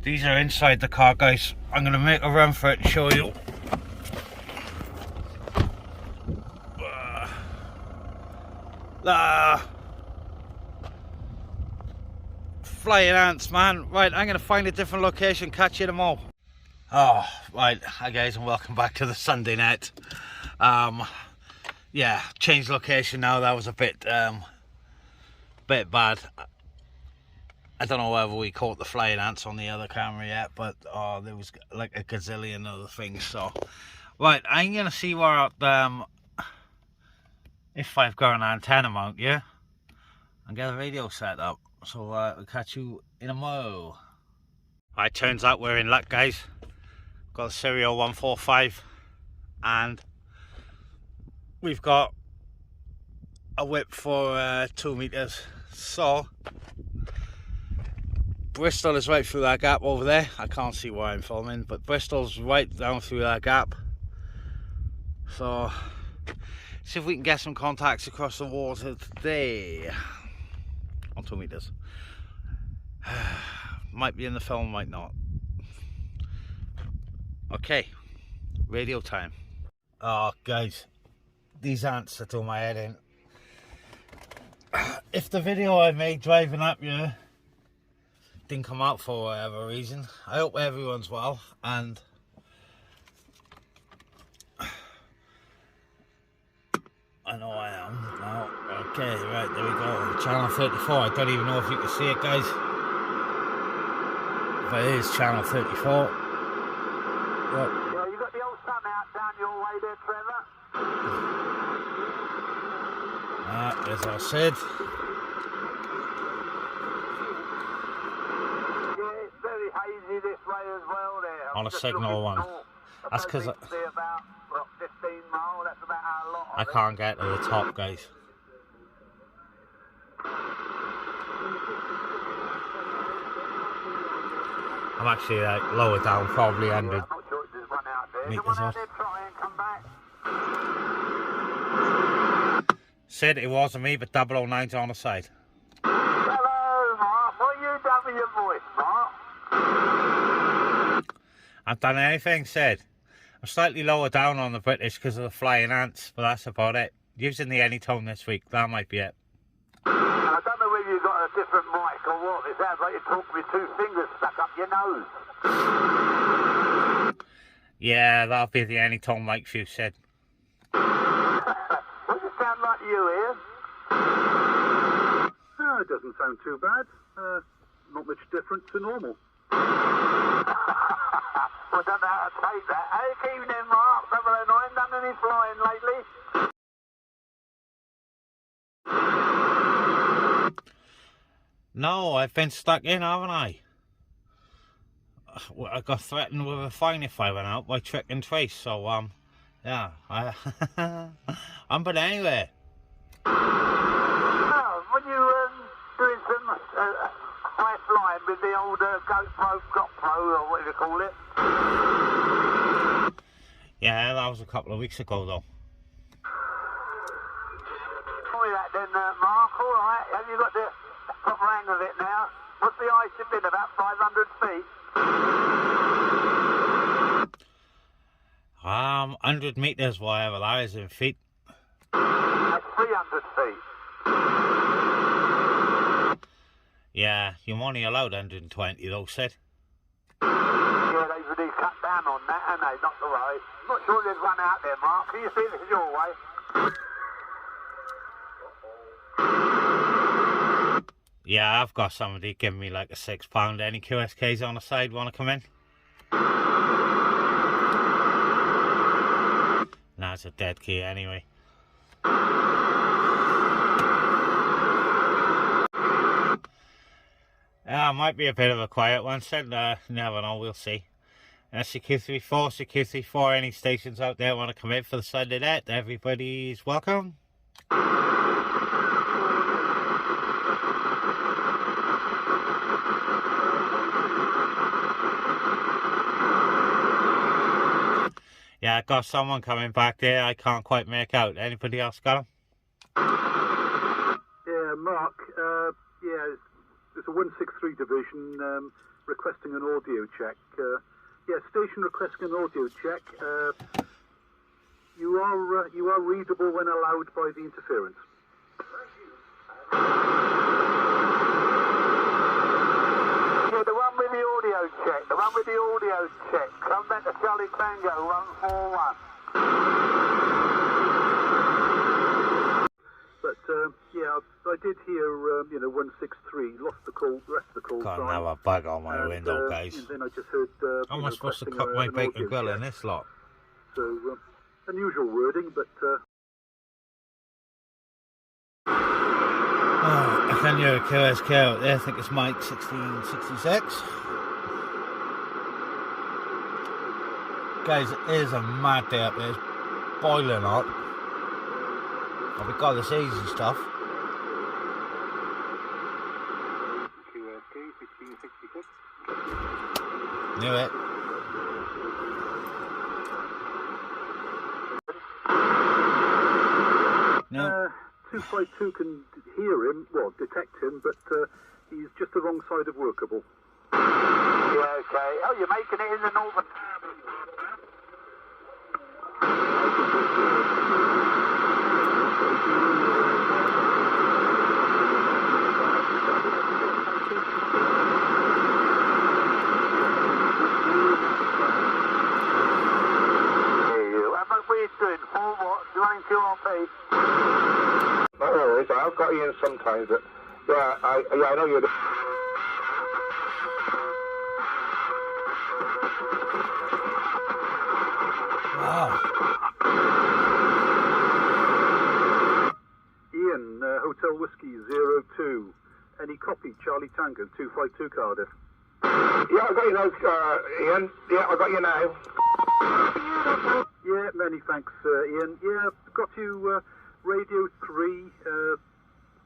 These are inside the car, guys. I'm going to make a run for it and show you. Flying ants, man. Right, I'm going to find a different location, catch you tomorrow. Oh, right. Hi, guys, and welcome back to the Sunday Net. Yeah, changed location now. That was a bit bad. I don't know whether we caught the flying ants on the other camera yet, but there was like a gazillion other things. So, right, I'm gonna see where if I've got an antenna mount, yeah, and get the radio set up. So we'll catch you in a mo. Right, turns out we're in luck, guys. Got the serial 145, and we've got a whip for 2 meters. So Bristol is right through that gap over there. I can't see where I'm filming, but Bristol's right down through that gap. So see if we can get some contacts across the water today on 2 meters. Might be in the film, might not. Okay, radio time. Oh, guys, these ants are doing my head in. If the video I made driving up here didn't come out for whatever reason, I hope everyone's well, and I know I am now. Okay, right, there we go. Channel 34. I don't even know if you can see it, guys. But it is channel 34. Look. Yeah, you got the old sun out down your way there, Trevor. As I said. Yeah, it's very hazy this way as well there. On a signal one. That's because about, what, 15 miles, that's about how long. I can't get to the top, guys. I'm actually like lower down, probably 100 I'm not sure if there's one out there. meters There's one out off. there, try and come back. Said it wasn't me, but 009's on the side. Hello, Mark. What are you done with your voice, Mark? I've done anything, said. I'm slightly lower down on the British because of the flying ants, but that's about it. Using the Anytone this week, that might be it. I don't know whether you've got a different mic or what. It sounds like you're talking with two fingers stuck up your nose. Yeah, that'll be the Anytone mic for you, said. What does it sound like to you, Ian? It doesn't sound too bad. Not much different to normal. I don't know how to take that. Hey, evening, Mark. 009, done any flying lately? No, I've been stuck in, haven't I? I got threatened with a fine if I went out by Trick and Trace, so, yeah, I'm but anyway. Oh, when you doing some high flying with the old GoPro, or whatever you call it? Yeah, that was a couple of weeks ago, though. Tell me that then, Mark. All right, have you got the proper hang of it now? What's the ice been, about 500 feet? 100 meters, whatever that is in feet. That's 300 feet. Yeah, you're only allowed 120 though, said. Yeah, they've really cut down on that, and they not to worry. Not sure there's one out there, Mark. Can you see this your way? Yeah, I've got somebody giving me like a £6. Any QSKs on the side want to come in? Nah, it's a dead key anyway. Yeah, it might be a bit of a quiet one, said. Never know, we'll see. CQ34, CQ34, any stations out there want to come in for the Sunday Net, everybody's welcome. Yeah, I got someone coming back there. I can't quite make out. Anybody else got him? Yeah, Mark. Yeah, it's a 163 division requesting an audio check. Yeah, station requesting an audio check. You are readable when allowed by the interference. Yeah, the one with the audio check. The one with the audio check. Come back to Charlie Tango 141. But yeah, I did hear 163. Lost the call. The rest of the call. Got another bug on my window, And guys. then I just heard. How am I supposed to requesting cook my an bacon audio grill check. in this lot? So unusual wording, but. Oh, I can hear a KSK out there. I think it's Mike 1666. Guys, it is a mad day up there. It's boiling hot. But we got this easy stuff. QSK 1666. Knew it. No. 252 can hear him, well, detect him, but he's just the wrong side of workable. Yeah, okay. Oh, you're making it in the northern. What are you doing? For what? Do you want QRP? No worries, I've got you in sometimes, but yeah, I know you're. Wow. Ian, Hotel Whiskey 02. Any copy? Charlie Tango 252 Cardiff. Yeah, I got you now, Ian. Yeah, I got you now. Yeah, many thanks, Ian. Yeah, got you. Radio 3.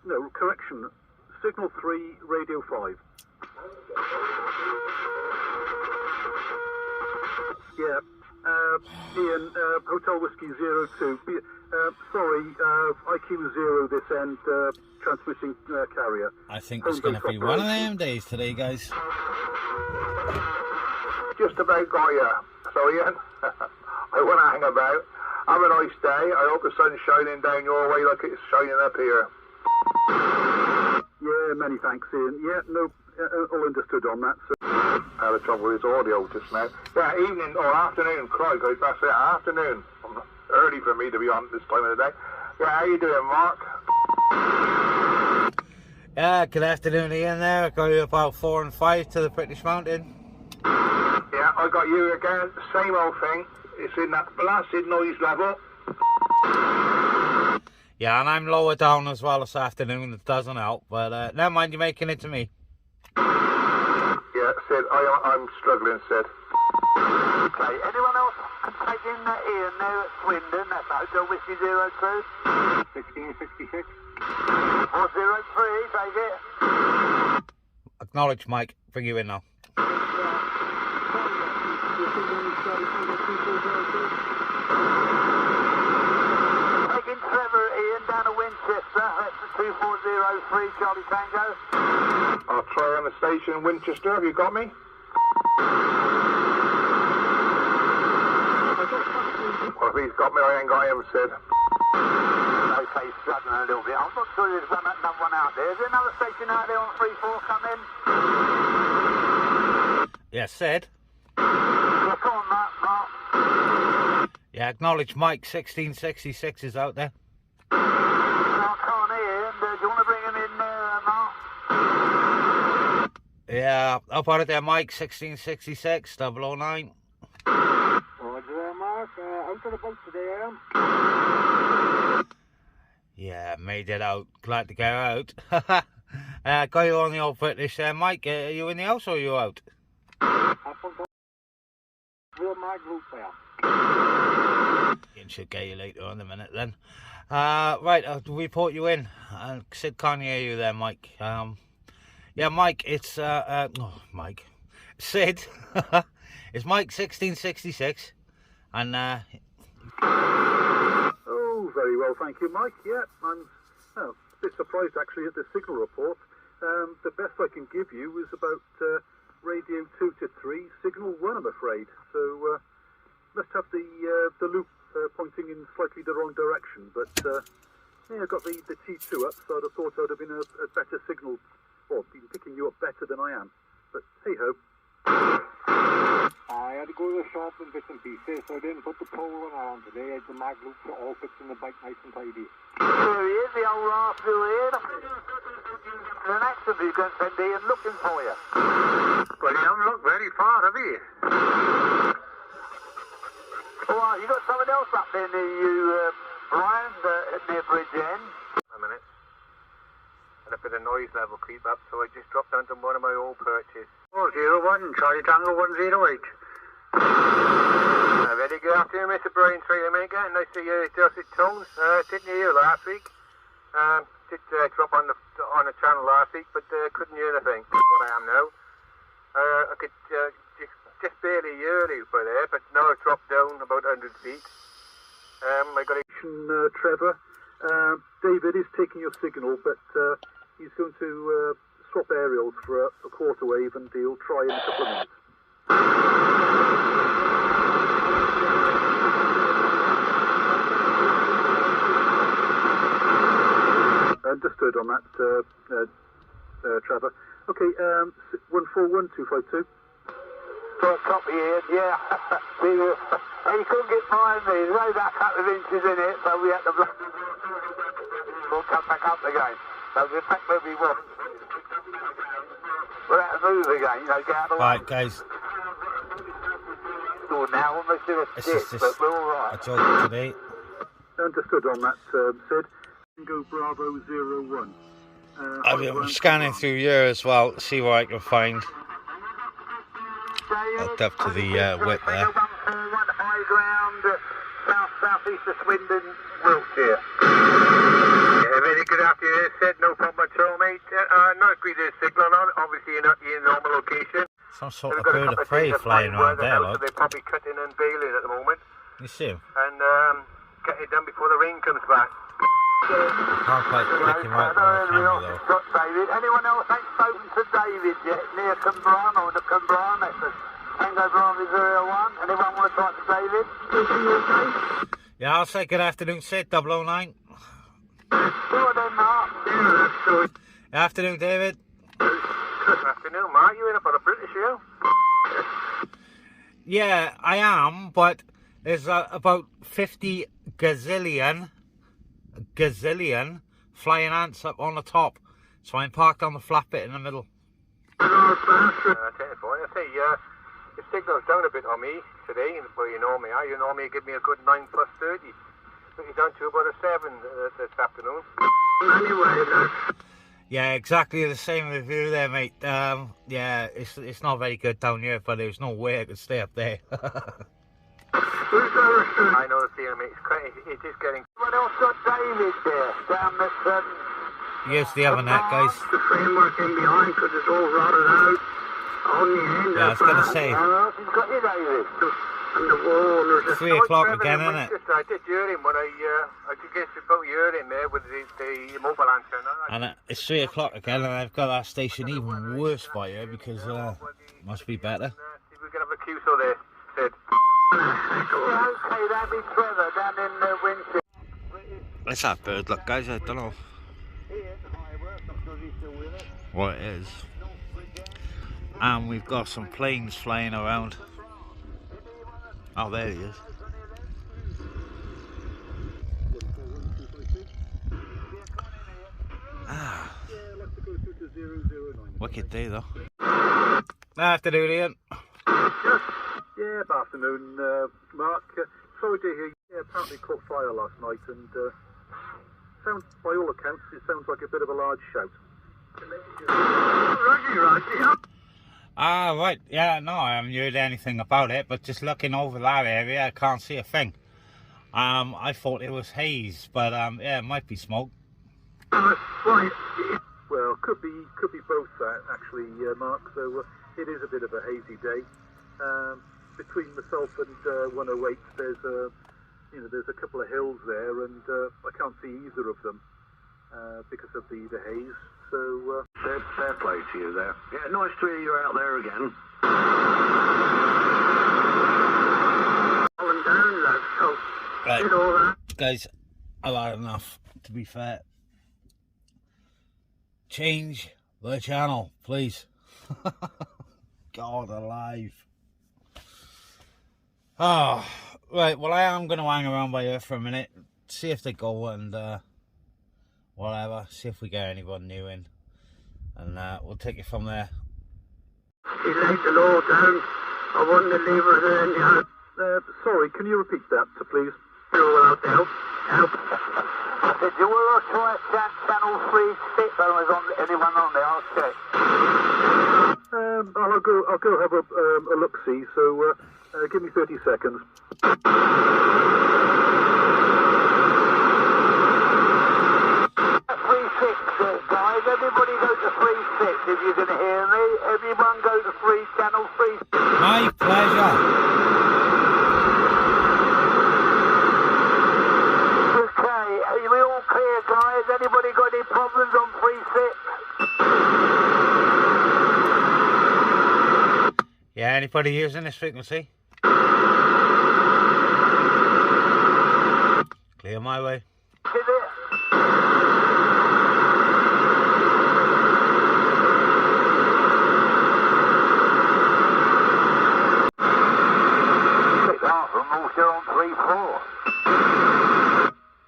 No, correction. Signal 3, Radio 5. Yeah. Ian, Hotel Whiskey 02. Sorry, IQ 0 this end, transmitting carrier. I think it's going to be one of them days today, guys. Just about got you. So, Ian, I want to hang about. Have a nice day. I hope the sun's shining down your way like it's shining up here. Yeah, many thanks, Ian. Yeah, no, all understood on that. So. I had a trouble with his audio just now. Yeah, evening or afternoon, crikey, that's it, afternoon. Early for me to be on this time of the day. Yeah, how you doing, Mark? Yeah, good afternoon, Ian there. I got you about 4 and 5 to the British Mountain. Yeah, I got you again, same old thing. It's in that blasted noise level. Yeah, and I'm lower down as well this afternoon. It doesn't help, but never mind, you're making it to me. Yeah, Sid, I'm struggling, Sid. Okay, anyone else can take in Ian there at Swindon? That's Hotel Whiskey 02. 1666. 403, take it. Acknowledge, Mike. Bring you in now. Taking Trevor Ian down to Winchester. That's the 2403 Charlie Tango. I'll try on the station in Winchester. Have you got me? Well, if he's got me, I ain't got him, Sid. Okay, struggling a little bit. I'm not sure there's another one out there. Is there another station out there on 3-4 coming? Yeah, Sid. Yeah, come on, Mark. Yeah, acknowledge Mike 1666 is out there. No, I can't hear him. Do you want to bring him in there, Mark? Yeah, up out of there, Mike 1666 009. Roger there, Mark. Out to the boat today, I am. Yeah, made it out. Glad to get out. Got you on the old British there, Mike. Are you in the house or are you out? Real Mark route there. Ian should get you later in a minute then. Right, I'll report you in. Sid can't hear you there, Mike. Yeah, Mike, it's Mike. Sid. It's Mike 1666. And Oh, very well, thank you, Mike. Yeah, I'm a bit surprised actually at the signal report. The best I can give you is about radio 2 to 3, signal 1, I'm afraid. So must have the loop pointing in slightly the wrong direction. But yeah, I got the T2 up, so I'd have thought I'd have been a better signal, or been picking you up better than I am. But hey ho. I had to go to the shop and bits and pieces, so I didn't put the pole one on today. I had the mag loops are all fixed in the bike nice and tidy. There he is, the old rascal here. An accident he's going to send Ian looking for you. Well, you haven't looked very far, have you? All right, you got someone else up there near you, Brian, near Bridge End. A minute. And a bit of noise level creep up, so I just dropped down to one of my old perches. 401, Charlie Tango 108. Very good afternoon, Mr. Brian Trailmaker. Nice to hear your dulcet tones. Didn't hear you last week. Did drop on the channel last week, but couldn't hear anything. What I am now. I could just barely hear you by there, but now I've dropped down about 100 feet. I got a... Trevor, David is taking your signal, but he's going to swap aerials for a quarter wave, and he'll try in a couple of minutes. Understood on that, Trevor. Okay, 141252. Got a copy here, yeah. He couldn't get behind me. There's only about a couple of inches in it, so we had to we'll come back up again. So we're back where we want. We'll have to move again, you know, get out of the way. Right, guys. So now we'll do a This dip, is but just we're all right. a joke today. Understood on that, Sid. Go Bravo 01. I'm scanning through here as well to see what I can find. Hooked up to the whip there. 141 high ground, south-southeast of Swindon, Wiltshire. Yeah, very good afternoon, Sid. No problem at all, mate. Not agree to the signal on. Obviously, you're not in your normal location. Some sort of bird of prey flying around there, So look. they're probably cutting and bailing at the moment. You see him? And getting it done before the rain comes back. Can't quite pick him out on the camera though. Got David. Anyone else ain't spoken to David yet near Cumbrawn or the Cumbrawn? That's a Tango Bravo 01. Anyone want to talk to David? Yeah, I'll say good afternoon, Sid, 009. Sure then, Mark. Afternoon, David. Good afternoon, Mark. You in about a British show? Yeah, I am, but there's about 50 gazillion flying ants up on the top. So I'm parked on the flat bit in the middle. I tell you what, I say, the signal's down a bit on me today, but you know me, you normally give me a good 9 plus 30. But you're down to about a 7 this afternoon. Yeah, exactly the same with you there, mate. Yeah, it's not very good down here, but there's no way I could stay up there. I know the feeling, mate. It is getting... Anyone else got David there? Down at... Here's the other net, guys. The framework in behind because it's all rotted out. On the end, Yeah, I was going to say, Anyone else has got you, David? and the wall, there's a 3 o'clock again, isn't it? I did hear him when I did get about hear him there with the mobile antenna. And it's 3 o'clock again, and I've got that station even worse by here because must be better. See if we can have a QSO there, Sid. Yeah, okay, that'd be Trevor down in Winchester. What's that bird? Look, guys, I don't know what it is. And we've got some planes flying around. Oh, there he is. Ah. Wicked day though. Afternoon, Ian. Yeah, good afternoon, Mark. Sorry to hear you apparently caught fire last night, and sounds, by all accounts, it sounds like a bit of a large shout. Ah, right. Yeah, no, I haven't heard anything about it, but just looking over that area, I can't see a thing. I thought it was haze, but yeah, it might be smoke. Well, could be both that actually, Mark. So it is a bit of a hazy day. Between myself and 108, there's a couple of hills there, and I can't see either of them because of the haze. So, Fair play to you there. Yeah, nice to hear you out there again. Falling down, lad. So, did all that. Guys, I've had enough, to be fair. Change the channel, please. God alive. Oh, right, well, I am going to hang around by here for a minute, see if they go and whatever, see if we get anyone new in, and we'll take it from there. He laid the law down. I wouldn't have leave her there in the house. sorry, can you repeat that, please? Well, help. Did you want to try channel 36? I was on anyone on there, I'll check. I'll go have a look-see, so give me 30 seconds. 36, guys, everybody go to 36 if you can hear me. Everyone go to channel 3. My pleasure. Okay, are we all clear, guys? Anybody got any problems on 36? Yeah, anybody using this frequency? Clear my way. Is it?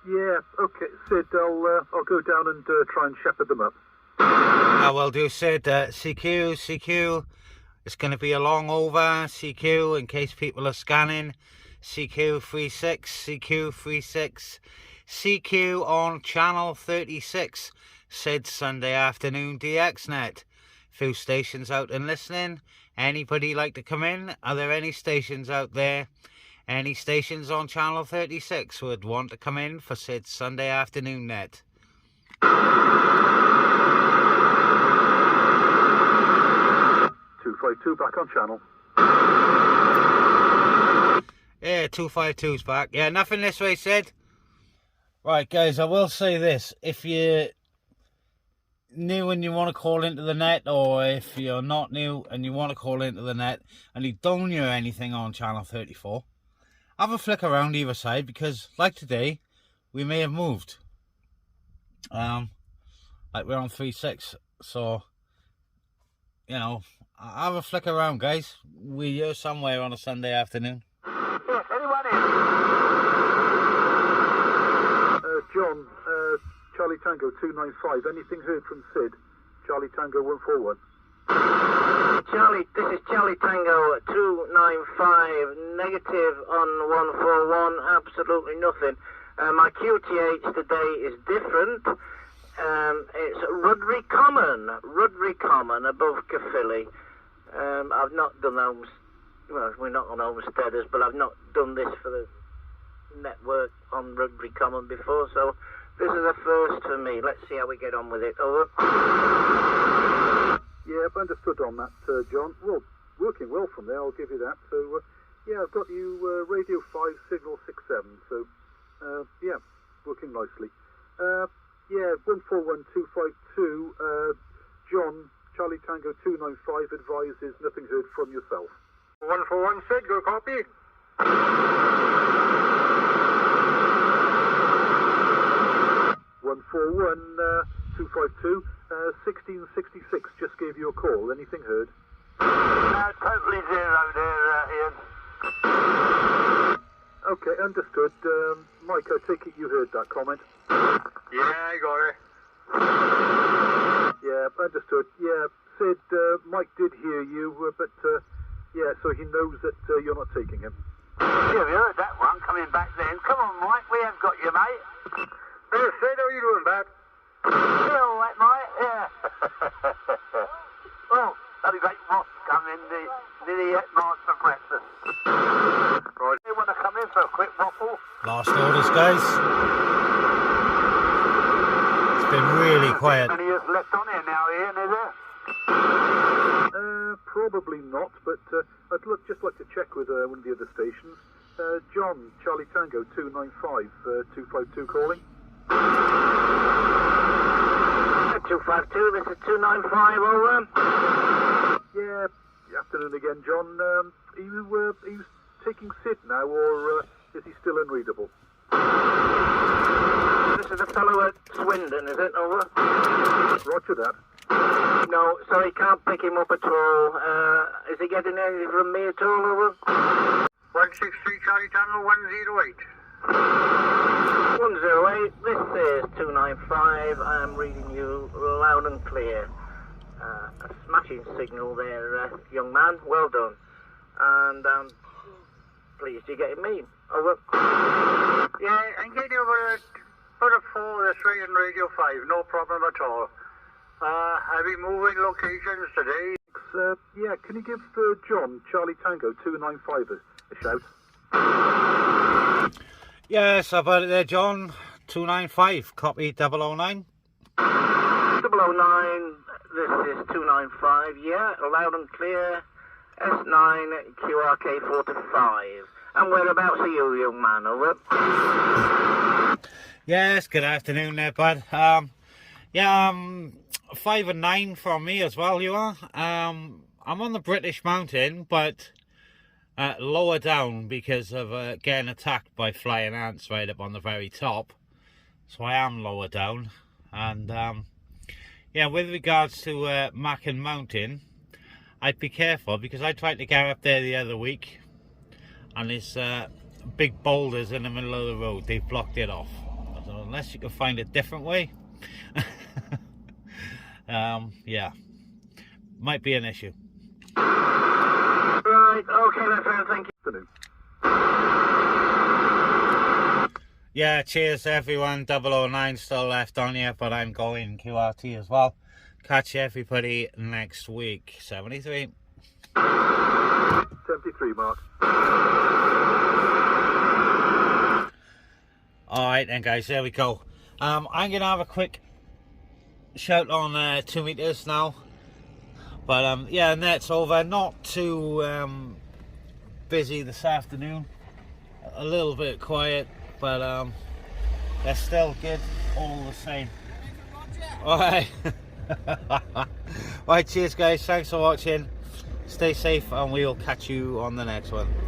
Yeah, okay, Sid, I'll go down and try and shepherd them up. I will do, Sid. CQ. It's going to be a long over, CQ, in case people are scanning. CQ36, CQ on channel 36. Sid Sunday afternoon DXnet. Few stations out and listening. Anybody like to come in? Are there any stations out there? Any stations on channel 36 would want to come in for Sid's Sunday afternoon net? 252 back on channel. Yeah, 252's back. Yeah, nothing this way, Sid. Right, guys, I will say this. If you're new and you want to call into the net, or if you're not new and you want to call into the net and you don't hear anything on channel 34, have a flick around either side, because like today we may have moved, like we're on 36, so you know, have a flick around, guys. We're here somewhere on a Sunday afternoon. Yes, anyone in? John, Charlie Tango 295, anything heard from Sid? Charlie Tango 141. Charlie, this is Charlie Tango 295, negative on 141, absolutely nothing. My QTH today is different. It's Rudbury Common above Caerphilly. I've not done homes, well, we're not on homesteaders, but I've not done this for the network on Rudbury Common before, so this is a first for me. Let's see how we get on with it. Over. Yeah, understood on that, John. Well, working well from there, I'll give you that. So, yeah, I've got you Radio 5, Signal 67. So, yeah, working nicely. Yeah, 141252, John, Charlie Tango 295 advises nothing heard from yourself. 141 Sid, go copy. 252, 1666 just gave you a call. Anything heard? Totally zero there, Ian. Okay, understood. Mike, I take it you heard that comment? Yeah, I got it. Yeah, understood. Yeah, Sid, Mike did hear you, but yeah, so he knows that you're not taking him. Yeah, we heard that one coming back then. Come on, Mike, we have got you, mate. Hey, Sid, how you doing, Bat? Yeah, all right, mate, yeah. Well, that'd be great. Moss come in the March for breakfast. Right. They want to come in for a quick waffle. Last orders, guys. It's been really quiet. Any years left on here now, Ian, is there? Probably not, but I'd just like to check with one of the other stations. John, Charlie Tango 295, 252 calling. 252, this is 295, over. Yeah, afternoon again, John. Are you taking Sid now, or is he still unreadable? This is the fellow at Swindon, is it, over? Roger that. No, sorry, can't pick him up at all. Is he getting anything from me at all, over? 163 Charlie Tango 108. 108, this is 295. I am reading you loud and clear. A smashing signal there, young man. Well done. And pleased you're getting me. Over. Yeah, I'm getting over about a 4 this way in Radio 5, no problem at all. I'll be moving locations today. Yeah, can you give John, Charlie Tango 295 a shout? Yes, I've heard it there, John. 295, copy 009. 009, this is 295, yeah, loud and clear. S9 QRK 45. And whereabouts are you, young man, over? Yes, good afternoon there, bud. 5 and 9 from me as well, you are. I'm on the British Mountain, but lower down because of getting attacked by flying ants right up on the very top. So I am lower down. And yeah, with regards to Mackin Mountain, I'd be careful because I tried to get up there the other week and there's big boulders in the middle of the road. They've blocked it off. So unless you can find a different way, yeah, might be an issue. Right, okay, my friend, thank you. Yeah, cheers everyone. 009 still left on here, but I'm going QRT as well. Catch you everybody next week. 73. 73, Mark. Alright then guys, there we go. I'm going to have a quick shout on 2 meters now. But yeah, net's over. Not too busy this afternoon. A little bit quiet, but they're still good all the same. Alright. Alright, cheers guys. Thanks for watching. Stay safe and we'll catch you on the next one.